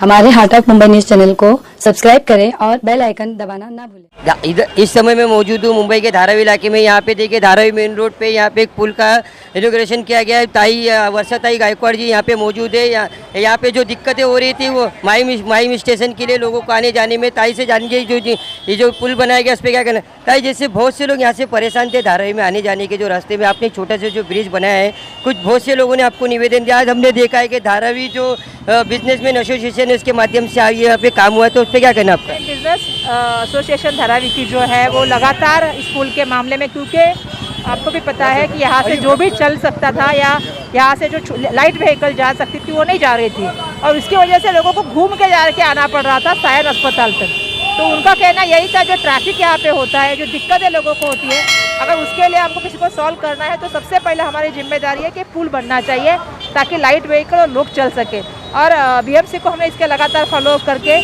हमारे heart of Mumbai news channel को subscribe करें और बेल आइकन दबाना ना भूलें। इधर इस समय मैं मौजूद हूँ मुंबई के धारावी इलाके में। यहाँ पे देखिए धारावी मेन रोड पे यहाँ पे एक पुल का इनॉग्रेशन किया गया है। वर्षाताई गायकवाड़ जी यहाँ पे मौजूद है। यहाँ पे जो दिक्कतें हो रही थी वो माइम स्टेशन के लिए लोगों को आने जाने में, ताई से जानिए ये जो पुल बनाया गया उस पर क्या करना। ताई, जैसे बहुत से लोग यहाँ से परेशान थे धारावी में आने जाने के, जो रास्ते में आपने छोटा सा जो ब्रिज बनाया है, बहुत से लोगों ने आपको निवेदन दिया। आज हमने देखा है कि धारावी जो बिजनेसमैन एसोसिएशन है उसके माध्यम से यहाँ पे काम हुआ है, तो उस पर क्या कहना आपका? बिजनेस एसोसिएशन धारावी की जो है वो लगातार इस पुल के मामले में, क्योंकि आपको भी पता है कि यहाँ से जो भी चल सकता था या यहाँ से जो लाइट व्हीकल जा सकती थी वो नहीं जा रही थी, और उसकी वजह से लोगों को घूम के जा के आना पड़ रहा था सायन अस्पताल तक। तो उनका कहना यही था, जो ट्रैफिक यहाँ पे होता है, जो दिक्कतें लोगों को होती है, अगर उसके लिए हमको किसी को सॉल्व करना है तो सबसे पहले हमारी जिम्मेदारी है कि पुल बनना चाहिए ताकि लाइट व्हीकल और लोग चल सके। और बीएमसी को हमने इसके लगातार फॉलो करके,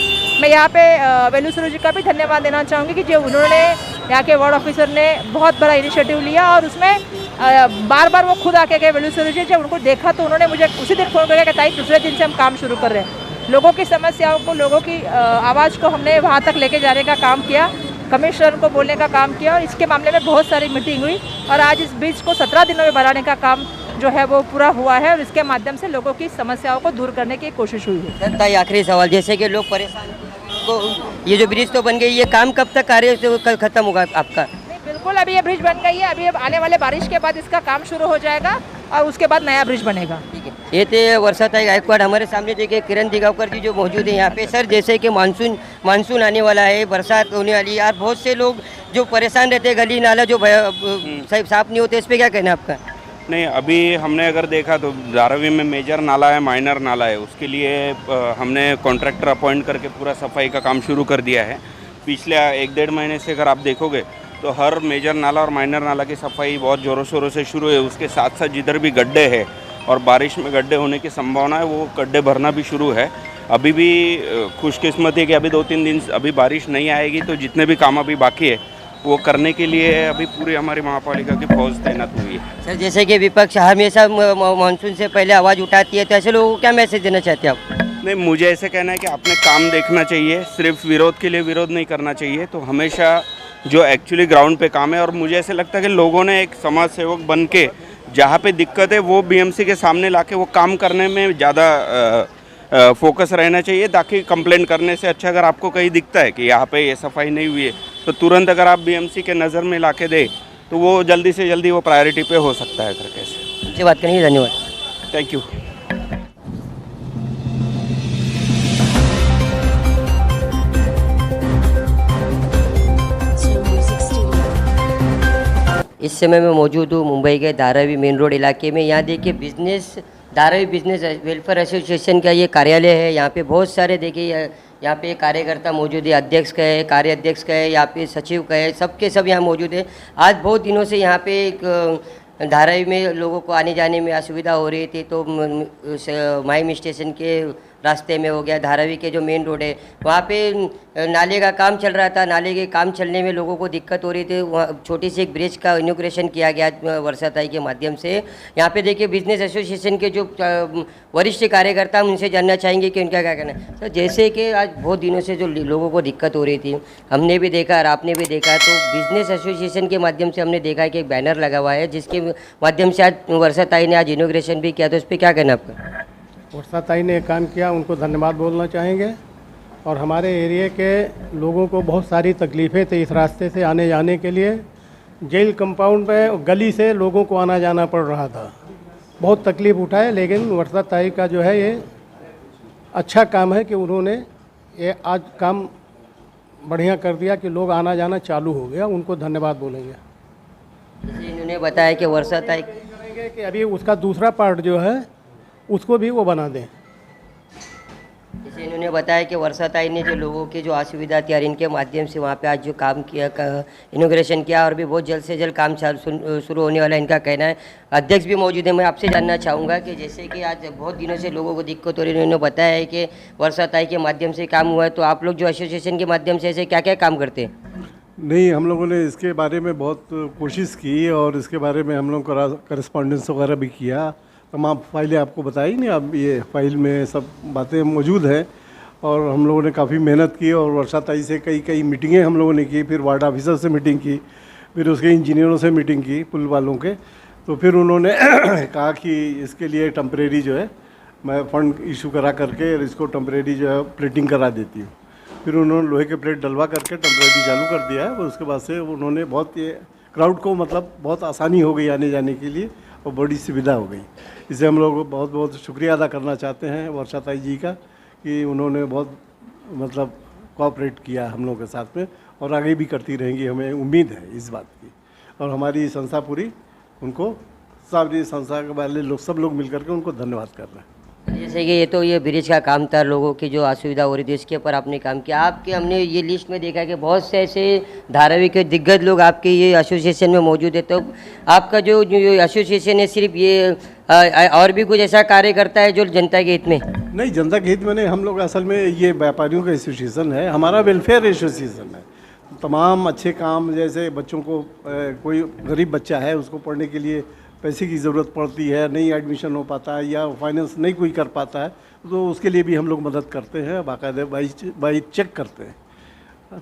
मैं यहाँ पे वेलू सरू जी का भी धन्यवाद देना चाहूँगी कि जो उन्होंने यहाँ के वार्ड ऑफिसर ने बहुत बड़ा इनिशिएटिव लिया, और उसमें बार बार वो खुद आके गए वेलू सरू जी। जब उनको देखा तो उन्होंने मुझे उसी दिन फ़ोन करके बताई, दूसरे दिन से हम काम शुरू कर रहे हैं। लोगों की समस्याओं को, लोगों की आवाज़ को हमने वहाँ तक लेके जाने का काम किया, कमिश्नर को बोलने का काम किया, और इसके मामले में बहुत सारी मीटिंग हुई, और आज इस ब्रिज को 17 दिनों में बनाने का काम जो है वो पूरा हुआ है, और इसके माध्यम से लोगों की समस्याओं को दूर करने की कोशिश हुई है। आखिरी सवाल, जैसे कि लोग परेशान को, ये जो ब्रिज तो बन गई, ये काम कब तक कार्य खत्म होगा आपका? बिल्कुल, अभी ये ब्रिज बन गई है, अभी आने वाले बारिश के बाद इसका काम शुरू हो जाएगा और उसके बाद नया ब्रिज बनेगा। ठीक है, ये थे वर्षाताई गायकवाड़। हमारे सामने देखिए किरण दिगावकर जी जो मौजूद है यहाँ पे। सर, जैसे कि मानसून आने वाला है, बरसात होने वाली है, और बहुत से लोग जो परेशान रहते हैं, गली नाला जो साफ नहीं होते, इस पर क्या कहना है आपका? नहीं, अभी हमने अगर देखा तो धारावी में मेजर नाला है, माइनर नाला है, उसके लिए हमने कॉन्ट्रैक्टर अपॉइंट करके पूरा सफाई का काम शुरू कर दिया है। पिछले 1-1.5 महीने से अगर आप देखोगे तो हर मेजर नाला और माइनर नाला की सफाई बहुत ज़ोरों शोरों से शुरू है। उसके साथ साथ जिधर भी गड्ढे हैं और बारिश में गड्ढे होने की संभावना है, वो गड्ढे भरना भी शुरू है। अभी भी खुशकिस्मती है कि अभी 2-3 दिन अभी बारिश नहीं आएगी, तो जितने भी काम अभी बाकी है वो करने के लिए अभी पूरी हमारी महापालिका की फौज तैनात हुई है। सर, जैसे कि विपक्ष हमेशा मानसून से पहले आवाज़ उठाती है, तो ऐसे लोगों को क्या मैसेज देना चाहते हैं आप? नहीं, मुझे ऐसे कहना है कि आपने काम देखना चाहिए, सिर्फ विरोध के लिए विरोध नहीं करना चाहिए। तो हमेशा जो एक्चुअली ग्राउंड पे काम है, और मुझे ऐसे लगता है कि लोगों ने एक समाज सेवक बन के जहाँ पे दिक्कत है वो बीएमसी के सामने लाके वो काम करने में ज़्यादा फोकस रहना चाहिए, ताकि कंप्लेंट करने से अच्छा अगर आपको कहीं दिखता है कि यहाँ पे ये सफाई नहीं हुई है तो तुरंत अगर आप बीएमसी के नज़र में लाके दे तो वो जल्दी से जल्दी वो प्रायोरिटी पे हो सकता है करके से। मुझे बात करनी है, धन्यवाद। Thank you. इस समय मैं मौजूद हूँ मुंबई के धारावी मेन रोड इलाके में। यहाँ देखिए धारावी बिजनेस वेलफेयर एसोसिएशन का ये कार्यालय है। यहाँ पे बहुत सारे देखिए यहाँ पे कार्यकर्ता मौजूद है, अध्यक्ष का है, कार्याध्यक्ष का है, यहाँ पे सचिव का है, सबके सब यहाँ मौजूद है। आज बहुत दिनों से यहाँ पे एक धारावी में लोगों को आने जाने में असुविधा हो रही थी, तो माइम स्टेशन के रास्ते में हो गया, धारावी के जो मेन रोड है वहाँ पे नाले का काम चल रहा था। नाले के काम चलने में लोगों को दिक्कत हो रही थी। वहाँ छोटी सी एक ब्रिज का इनॉग्रेशन किया गया वर्षाताई के माध्यम से। यहाँ पे देखिए बिजनेस एसोसिएशन के जो वरिष्ठ कार्यकर्ता, हम उनसे जानना चाहेंगे कि उनका क्या कहना है। सर, जैसे कि आज बहुत दिनों से जो लोगों को दिक्कत हो रही थी, हमने भी देखा और आपने भी देखा, तो बिजनेस एसोसिएशन के माध्यम से हमने देखा कि एक बैनर लगा हुआ है जिसके माध्यम से आज वर्षाताई ने आज इनॉग्रेशन भी किया, तो उस पर क्या कहना आपका? वर्षाताई ने काम किया, उनको धन्यवाद बोलना चाहेंगे। और हमारे एरिया के लोगों को बहुत सारी तकलीफ़ें थी इस रास्ते से आने जाने के लिए। जेल कंपाउंड में गली से लोगों को आना जाना पड़ रहा था, बहुत तकलीफ़ उठाए, लेकिन वर्षाताई का जो है ये अच्छा काम है कि उन्होंने ये आज काम बढ़िया कर दिया कि लोग आना जाना चालू हो गया। उनको धन्यवाद बोलेंगे। इन्होंने बताया कि वर्षाताई करेंगे कि अभी उसका दूसरा पार्ट जो है उसको भी वो बना दें। जैसे इन्होंने बताया कि वर्षाताई ने जो लोगों की जो असुविधा थी और इनके माध्यम से वहाँ पे आज जो काम किया, इनॉग्रेशन किया, और भी बहुत जल्द से जल्द काम शुरू होने वाला है, इनका कहना है। अध्यक्ष भी मौजूद है। मैं आपसे जानना चाहूँगा कि जैसे कि आज बहुत दिनों से लोगों को दिक्कत हो रही है, इन्होंने बताया है कि वर्षाताई के माध्यम से काम हुआ है, तो आप लोग जो एसोसिएशन के माध्यम से ऐसे क्या क्या काम करते हैं? नहीं, हम लोगों ने इसके बारे में बहुत कोशिश की और इसके बारे में हम लोग करस्पॉन्डेंस वगैरह भी किया। तमाम फाइलें आपको बताई नहीं, अब ये फाइल में सब बातें मौजूद हैं और हम लोगों ने काफ़ी मेहनत की और वर्षा ताई से कई मीटिंगें हम लोगों ने की, फिर वार्ड ऑफिसर से मीटिंग की, फिर उसके इंजीनियरों से मीटिंग की पुल वालों के। तो फिर उन्होंने कहा कि इसके लिए टेम्परेरी जो है मैं फ़ंड इशू करा करके इसको टेम्परेरी जो है प्लेटिंग करा देती हूँ। फिर उन्होंने लोहे के प्लेट डलवा करके टेम्परेरी चालू कर दिया है। और उसके बाद से उन्होंने बहुत ये क्राउड को मतलब बहुत आसानी हो गई आने जाने के लिए और बड़ी सुविधा हो गई। इससे हम लोग बहुत बहुत शुक्रिया अदा करना चाहते हैं वर्षा ताई जी का कि उन्होंने बहुत मतलब कोऑपरेट किया हम लोगों के साथ में और आगे भी करती रहेंगी, हमें उम्मीद है इस बात की। और हमारी संस्था पूरी उनको सारी संस्था के वाले लोग सब लोग मिलकर के उनको धन्यवाद कर रहे हैं। जैसे कि ये तो ये ब्रिज का काम था, लोगों की जो असुविधा हो रही थी इसके ऊपर आपने काम किया। आपके हमने ये लिस्ट में देखा कि बहुत से ऐसे धारावी के दिग्गज लोग आपके ये एसोसिएशन में मौजूद है। तो आपका जो एसोसिएशन है सिर्फ ये और भी कुछ ऐसा कार्य करता है जो जनता के हित में? नहीं, जनता के हित में नहीं, हम लोग असल में ये व्यापारियों का एसोसिएशन है, हमारा वेलफेयर एसोसिएशन है। तमाम अच्छे काम, जैसे बच्चों को कोई गरीब बच्चा है उसको पढ़ने के लिए पैसे की ज़रूरत पड़ती है, नहीं एडमिशन हो पाता है या फाइनेंस नहीं कोई कर पाता है, तो उसके लिए भी हम लोग मदद करते हैं। बाकायदे बाई चेक करते हैं,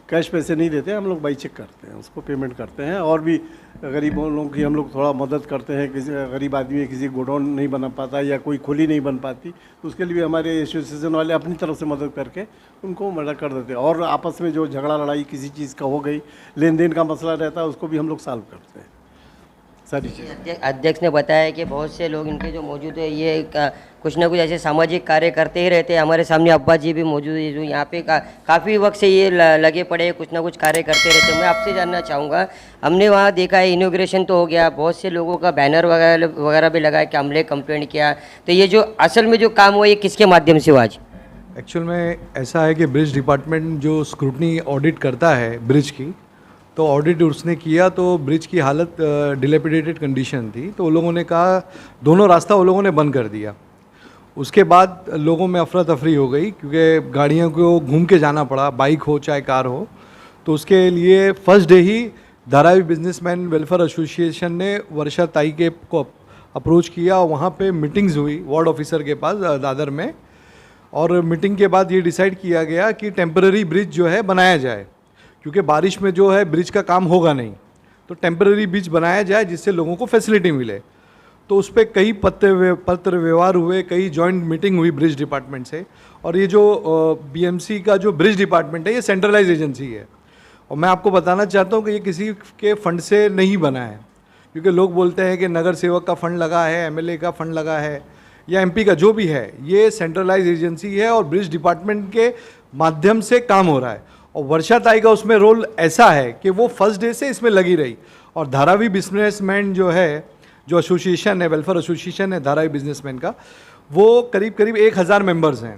कैश पैसे नहीं देते, हम लोग बाई चेक करते हैं, उसको पेमेंट करते हैं। और भी गरीबों लोगों की हम लोग थोड़ा मदद करते हैं। किसी गरीब आदमी किसी गोडाउन नहीं बना पाता या कोई खोली नहीं बन पाती, तो उसके लिए भी हमारे एसोसिएशन वाले अपनी तरफ से मदद करके उनको मदद कर देते हैं। और आपस में जो झगड़ा लड़ाई किसी चीज़ का हो गई, लेन देन का मसला रहता है, उसको भी हम लोग सॉल्व करते हैं सारी चीज़ें। अध्यक्ष ने बताया कि बहुत से लोग इनके जो मौजूद है ये कुछ ना कुछ ऐसे सामाजिक कार्य करते ही रहते हैं। हमारे सामने अब्बा जी भी मौजूद है जो यहाँ पे काफ़ी वक्त से ये लगे पड़े हैं, कुछ ना कुछ कार्य करते रहते हैं। मैं आपसे जानना चाहूँगा, हमने वहाँ देखा है इनॉग्रेशन तो हो गया, बहुत से लोगों का बैनर वगैरह भी लगा कि हमने कंप्लेंट किया, तो ये जो असल में जो काम हुआ ये किसके माध्यम से हुआ आज? एक्चुअल में ऐसा है कि ब्रिज डिपार्टमेंट जो स्क्रूटनी ऑडिट करता है ब्रिज की, तो ऑडिट उसने किया तो ब्रिज की हालत डिलेपिडेटेड कंडीशन थी, तो उन लोगों ने कहा दोनों रास्ता उन लोगों ने बंद कर दिया। उसके बाद लोगों में अफरा तफरी हो गई क्योंकि गाड़ियों को घूम के जाना पड़ा, बाइक हो चाहे कार हो। तो उसके लिए फर्स्ट डे ही धारावी बिजनेसमैन वेलफेयर एसोसिएशन ने वर्षा ताई के को अप्रोच किया और वहाँ पे मीटिंग्स हुई वार्ड ऑफिसर के पास दादर में। और मीटिंग के बाद ये डिसाइड किया गया कि टेम्पररी ब्रिज जो है बनाया जाए, क्योंकि बारिश में जो है ब्रिज का काम होगा नहीं, तो टेम्पररी ब्रिज बनाया जाए जिससे लोगों को फैसिलिटी मिले। तो उस पर कई पत्र व्यवहार हुए, कई जॉइंट मीटिंग हुई ब्रिज डिपार्टमेंट से। और ये जो बीएमसी का जो ब्रिज डिपार्टमेंट है ये सेंट्रलाइज एजेंसी है, और मैं आपको बताना चाहता हूँ कि ये किसी के फंड से नहीं बना है, क्योंकि लोग बोलते हैं कि नगर सेवक का फंड लगा है, एमएलए का फंड लगा है या एमपी का, जो भी है, ये सेंट्रलाइज एजेंसी है और ब्रिज डिपार्टमेंट के माध्यम से काम हो रहा है। और वर्षा ताई का उसमें रोल ऐसा है कि वो फर्स्ट डे से इसमें लगी रही। और धारावी बिजनेसमैन जो है, जो एसोसिएशन है, वेलफेयर एसोसिएशन है धारावी बिजनेसमैन का, वो करीब 1000 मेंबर्स हैं।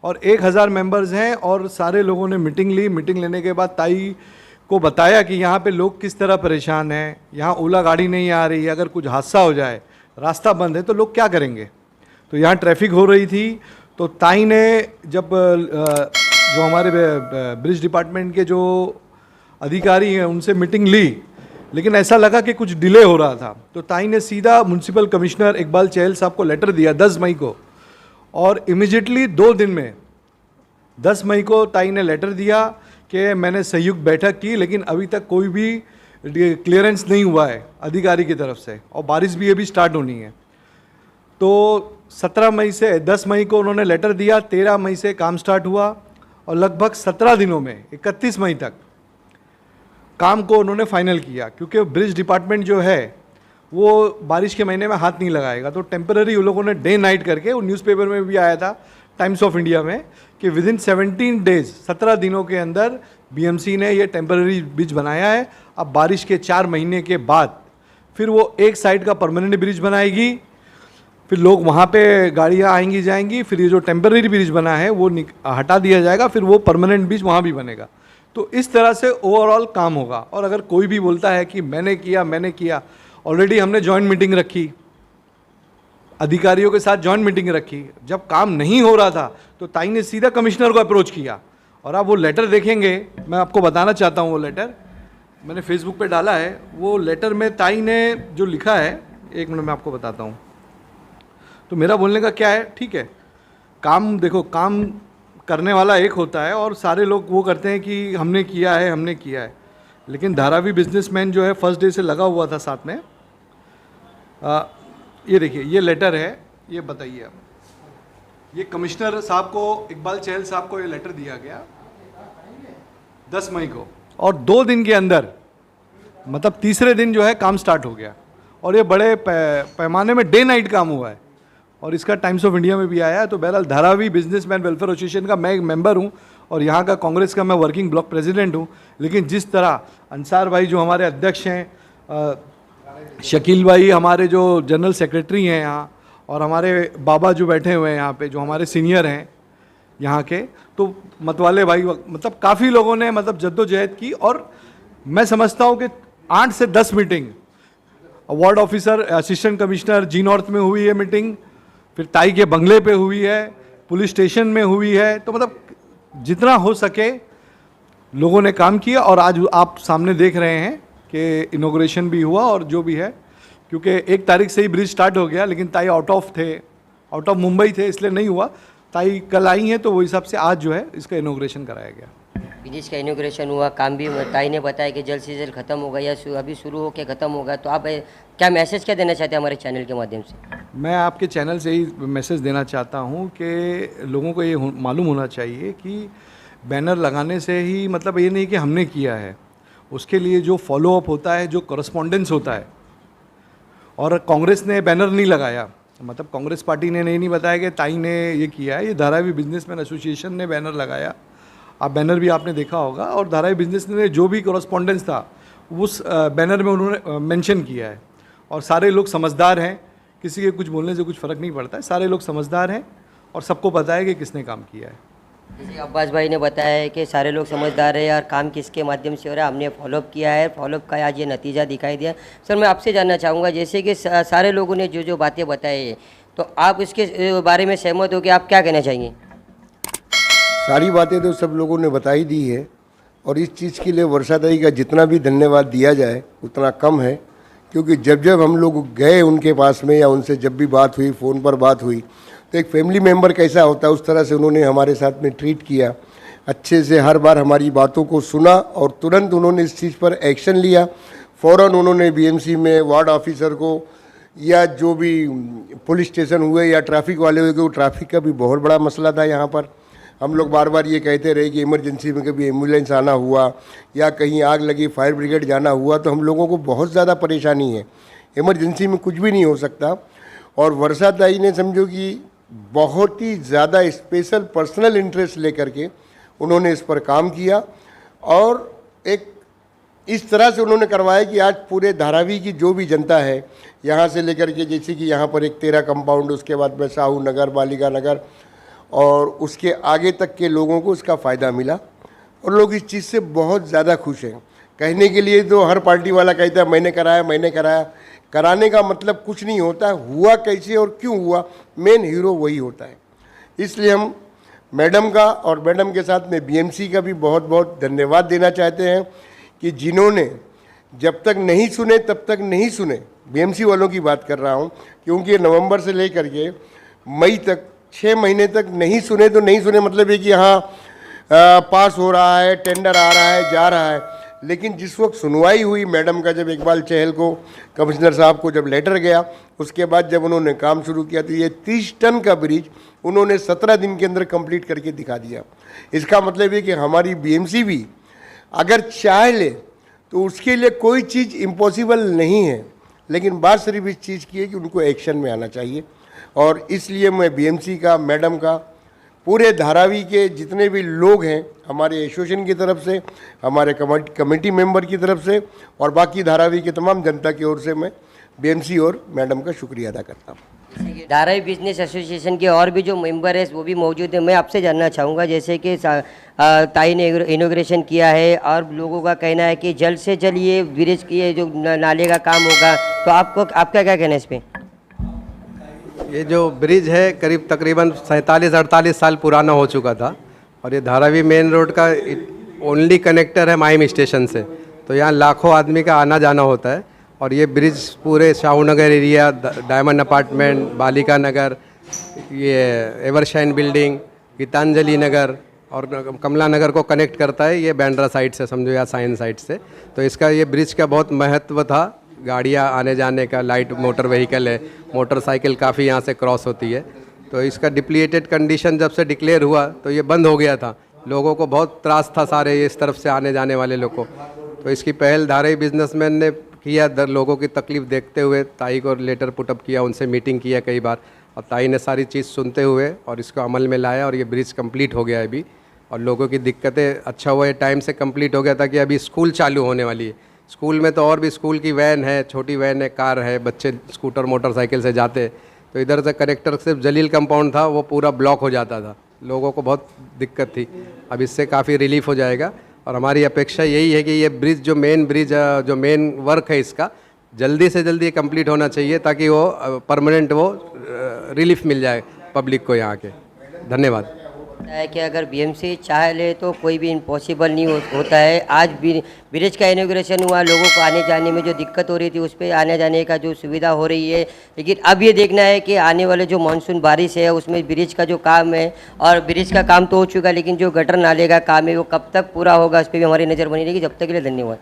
और 1000 मेंबर्स हैं और सारे लोगों ने मीटिंग ली। मीटिंग लेने के बाद ताई को बताया कि यहाँ पे लोग किस तरह परेशान हैं, यहाँ ओला गाड़ी नहीं आ रही, अगर कुछ हादसा हो जाए, रास्ता बंद है, तो लोग क्या करेंगे। तो यहाँ ट्रैफिक हो रही थी, तो ताई ने जब जो हमारे ब्रिज डिपार्टमेंट के जो अधिकारी हैं उनसे मीटिंग ली, लेकिन ऐसा लगा कि कुछ डिले हो रहा था, तो ताई ने सीधा म्युनिसिपल कमिश्नर इकबाल चहल साहब को लेटर दिया 10 मई को। और इमीडिएटली 2 दिन में 10 मई को ताई ने लेटर दिया कि मैंने संयुक्त बैठक की, लेकिन अभी तक कोई भी क्लियरेंस नहीं हुआ है अधिकारी की तरफ से, और बारिश भी अभी स्टार्ट होनी है। तो 17 मई से 10 मई को उन्होंने लेटर दिया, 13 मई से काम स्टार्ट हुआ और लगभग 17 दिनों में 31 मई तक काम को उन्होंने फाइनल किया, क्योंकि ब्रिज डिपार्टमेंट जो है वो बारिश के महीने में हाथ नहीं लगाएगा। तो टेम्पररी उन लोगों ने डे नाइट करके, वो न्यूज़पेपर में भी आया था टाइम्स ऑफ इंडिया में, कि विदिन 17 डेज 17 दिनों के अंदर बीएमसी ने ये टेम्पररी ब्रिज बनाया है। अब बारिश के 4 महीने के बाद फिर वो एक साइड का परमानेंट ब्रिज बनाएगी, फिर लोग वहाँ पे गाड़ियाँ आएंगी जाएंगी, फिर ये जो टेम्पररी ब्रिज बना है वो हटा दिया जाएगा, फिर वो परमानेंट ब्रिज वहाँ भी बनेगा। तो इस तरह से ओवरऑल काम होगा। और अगर कोई भी बोलता है कि मैंने किया, ऑलरेडी हमने जॉइंट मीटिंग रखी, अधिकारियों के साथ जॉइंट मीटिंग रखी। जब काम नहीं हो रहा था तो ताई ने सीधा कमिश्नर को अप्रोच किया, और आप वो लेटर देखेंगे, मैं आपको बताना चाहता हूँ, वो लेटर मैंने फेसबुक पे डाला है। वो लेटर में ताई ने जो लिखा है, 1 मिनट में आपको बताता हूँ। तो मेरा बोलने का क्या है, ठीक है, काम देखो, काम करने वाला एक होता है और सारे लोग वो करते हैं कि हमने किया है, लेकिन धारावी बिजनेसमैन जो है फर्स्ट डे से लगा हुआ था साथ में। ये देखिए, ये लेटर है, ये बताइए आप, ये कमिश्नर साहब को, इकबाल चहल साहब को ये लेटर दिया गया 10 मई को, और 2 दिन के अंदर मतलब तीसरे दिन जो है काम स्टार्ट हो गया, और ये बड़े पैमाने में डे नाइट काम हुआ है, और इसका टाइम्स ऑफ इंडिया में भी आया है। तो बहरहाल धारावी बिजनेसमैन वेलफेयर एसोसिएशन का मैं एक मेंबर हूँ और यहाँ का कांग्रेस का मैं वर्किंग ब्लॉक प्रेसिडेंट हूँ, लेकिन जिस तरह अंसार भाई जो हमारे अध्यक्ष हैं, शकील भाई हमारे जो जनरल सेक्रेटरी हैं यहाँ, और हमारे बाबा जो बैठे हुए हैं यहाँ पे जो हमारे सीनियर हैं यहाँ के, तो मतवाले भाई, मतलब काफ़ी लोगों ने मतलब जद्दोजहद की, और मैं समझता हूँ कि 8 से 10 meeting ward officer, assistant commissioner G north में हुई है मीटिंग, फिर ताई के बंगले पे हुई है, पुलिस स्टेशन में हुई है, तो मतलब जितना हो सके लोगों ने काम किया, और आज आप सामने देख रहे हैं कि इनॉग्रेशन भी हुआ और जो भी है, क्योंकि 1 तारीख से ही ब्रिज स्टार्ट हो गया, लेकिन ताई आउट ऑफ मुंबई थे, इसलिए नहीं हुआ। ताई कल आई हैं, तो वो हिसाब से आज जो है इसका इनॉग्रेशन कराया गया। ब्रिज का इनॉग्रेशन हुआ, काम भी ताई ने बताया कि जल्द से जल्द खत्म होगा या अभी शुरू होकर ख़त्म होगा, तो आप क्या मैसेज क्या देना चाहते हैं हमारे चैनल के माध्यम से? मैं आपके चैनल से ही मैसेज देना चाहता हूं कि लोगों को ये मालूम होना चाहिए कि बैनर लगाने से ही मतलब ये नहीं कि हमने किया है, उसके लिए जो फॉलोअप होता है, जो करस्पॉन्डेंस होता है, और कांग्रेस ने बैनर नहीं लगाया, मतलब कांग्रेस पार्टी ने नहीं बताया कि ताई ने ये किया है, ये धारावी बिजनेसमैन एसोसिएशन ने बैनर लगाया। आप बैनर भी आपने देखा होगा, और धारावी बिजनेस ने जो भी करस्पॉन्डेंस था उस बैनर में उन्होंने मेंशन किया है, और सारे लोग समझदार हैं, किसी के कुछ बोलने से कुछ फ़र्क नहीं पड़ता है, सारे लोग समझदार हैं और सबको पता है कि किसने काम किया है। जैसे अब्बास भाई ने बताया है कि सारे लोग समझदार हैं और काम किसके माध्यम से हो रहा है, हमने फॉलोअप किया है, फॉलोअप का आज ये नतीजा दिखाई दिया। सर, मैं आपसे जानना चाहूँगा, जैसे कि सारे लोगों ने जो जो बातें बताई है, तो आप इसके बारे में सहमत हो कि आप क्या कहना चाहेंगे? सारी बातें तो सब लोगों ने बताई दी है, और इस चीज़ के लिए वर्षाताई का जितना भी धन्यवाद दिया जाए उतना कम है, क्योंकि जब जब हम लोग गए उनके पास में या उनसे जब भी बात हुई, फ़ोन पर बात हुई, तो एक फैमिली मेम्बर कैसा होता है उस तरह से उन्होंने हमारे साथ में ट्रीट किया, अच्छे से हर बार हमारी बातों को सुना, और तुरंत उन्होंने इस चीज़ पर एक्शन लिया। फ़ौरन उन्होंने बीएमसी में वार्ड ऑफिसर को या जो भी पुलिस स्टेशन हुए या ट्रैफिक वाले हुए, क्योंकि ट्रैफिक का भी बहुत बड़ा मसला था यहाँ पर। हम लोग बार बार ये कहते रहे कि इमरजेंसी में कभी एम्बुलेंस आना हुआ या कहीं आग लगी, फायर ब्रिगेड जाना हुआ, तो हम लोगों को बहुत ज़्यादा परेशानी है, इमरजेंसी में कुछ भी नहीं हो सकता। और वर्षाताई ने समझो कि बहुत ही ज़्यादा स्पेशल पर्सनल इंटरेस्ट लेकर के उन्होंने इस पर काम किया, और एक इस तरह से उन्होंने करवाया कि आज पूरे धारावी की जो भी जनता है, यहाँ से लेकर के, जैसे कि यहाँ पर एक 13 कंपाउंड, उसके बाद में साहू नगर, बालिका नगर, और उसके आगे तक के लोगों को इसका फ़ायदा मिला, और लोग इस चीज़ से बहुत ज़्यादा खुश हैं। कहने के लिए तो हर पार्टी वाला कहता है मैंने कराया, कराने का मतलब कुछ नहीं होता, हुआ कैसे और क्यों हुआ, मेन हीरो वही होता है। इसलिए हम मैडम का और मैडम के साथ में बीएमसी का भी बहुत बहुत धन्यवाद देना चाहते हैं कि जिन्होंने जब तक नहीं सुने तब तक नहीं सुने, बीएमसी वालों की बात कर रहा हूँ, क्योंकि नवंबर से लेकर के मई तक 6 महीने तक नहीं सुने, तो नहीं सुने मतलब है कि हाँ पास हो रहा है, टेंडर आ रहा है, जा रहा है, लेकिन जिस वक्त सुनवाई हुई मैडम का, जब इकबाल चहल को, कमिश्नर साहब को जब लेटर गया, उसके बाद जब उन्होंने काम शुरू किया, तो ये 30 टन का ब्रिज उन्होंने 17 दिन के अंदर कंप्लीट करके दिखा दिया। इसका मतलब है कि हमारी बीएमसी भी अगर चाह ले तो उसके लिए कोई चीज़ इम्पॉसिबल नहीं है, लेकिन बात सिर्फ इस चीज़ की है कि उनको एक्शन में आना चाहिए। और इसलिए मैं बीएमसी का, मैडम का, पूरे धारावी के जितने भी लोग हैं, हमारे एसोसिएशन की तरफ से, हमारे कमेटी मेंबर की तरफ से, और बाकी धारावी के तमाम जनता की ओर से मैं बीएमसी और मैडम का शुक्रिया अदा करता हूँ। धारावी बिजनेस एसोसिएशन के और भी जो मेंबर है वो भी मौजूद है। मैं आपसे जानना चाहूँगा, जैसे कि ताई ने इनॉग्रेशन किया है और लोगों का कहना है कि जल्द से जल्द ये ब्रिज की जो नाले का काम होगा, तो आपका क्या कहना है इस पर? ये जो ब्रिज है करीब तकरीबन 47-48 साल पुराना हो चुका था, और ये धारावी मेन रोड का ओनली कनेक्टर है माहिम स्टेशन से, तो यहाँ लाखों आदमी का आना जाना होता है। और ये ब्रिज पूरे शाहू नगर एरिया, डायमंड अपार्टमेंट, बालिका नगर, ये एवरशाइन बिल्डिंग, गीतांजलि नगर और कमला नगर को कनेक्ट करता है, ये बैंड्रा साइड से समझो या साइन साइड से। तो इसका ये ब्रिज का बहुत महत्व था, गाड़ियाँ आने जाने का, लाइट मोटर व्हीकल है, मोटरसाइकिल काफ़ी यहाँ से क्रॉस होती है। तो इसका डिप्लीटेड कंडीशन जब से डिक्लेयर हुआ तो ये बंद हो गया था, लोगों को बहुत त्रास था सारे इस तरफ से आने जाने वाले लोग को। तो इसकी पहल धारावी बिजनेसमैन ने किया, लोगों की तकलीफ देखते हुए ताई को लेटर पुटअप किया, उनसे मीटिंग किया कई बार, और ताई ने सारी चीज़ सुनते हुए और इसको अमल में लाया और ये ब्रिज कंप्लीट हो गया है अभी। और लोगों की दिक्कतें अच्छा हुआ है, टाइम से कंप्लीट हो गया था कि अभी स्कूल चालू होने वाली है। स्कूल में तो और भी स्कूल की वैन है, छोटी वैन है, कार है, बच्चे स्कूटर मोटरसाइकिल से जाते, तो इधर से कनेक्टर सिर्फ जलील कंपाउंड था वो पूरा ब्लॉक हो जाता था, लोगों को बहुत दिक्कत थी। अब इससे काफ़ी रिलीफ हो जाएगा और हमारी अपेक्षा यही है कि ये ब्रिज जो मेन वर्क है इसका जल्दी से जल्दी कंप्लीट होना चाहिए ताकि वो परमानेंट वो रिलीफ मिल जाए पब्लिक को यहाँ के। धन्यवाद। है कि अगर बीएमसी चाह ले तो कोई भी इम्पॉसिबल नहीं होता है। आज ब्रिज का इनॉग्रेशन हुआ, लोगों को आने जाने में जो दिक्कत हो रही थी उस पर आने जाने का जो सुविधा हो रही है, लेकिन अब ये देखना है कि आने वाले जो मानसून बारिश है उसमें ब्रिज का जो काम है, और ब्रिज का काम तो हो चुका है लेकिन जो गटर नाले का काम है वो कब तक पूरा होगा उस पर भी हमारी नज़र बनी रहेगी। जब तक के लिए धन्यवाद।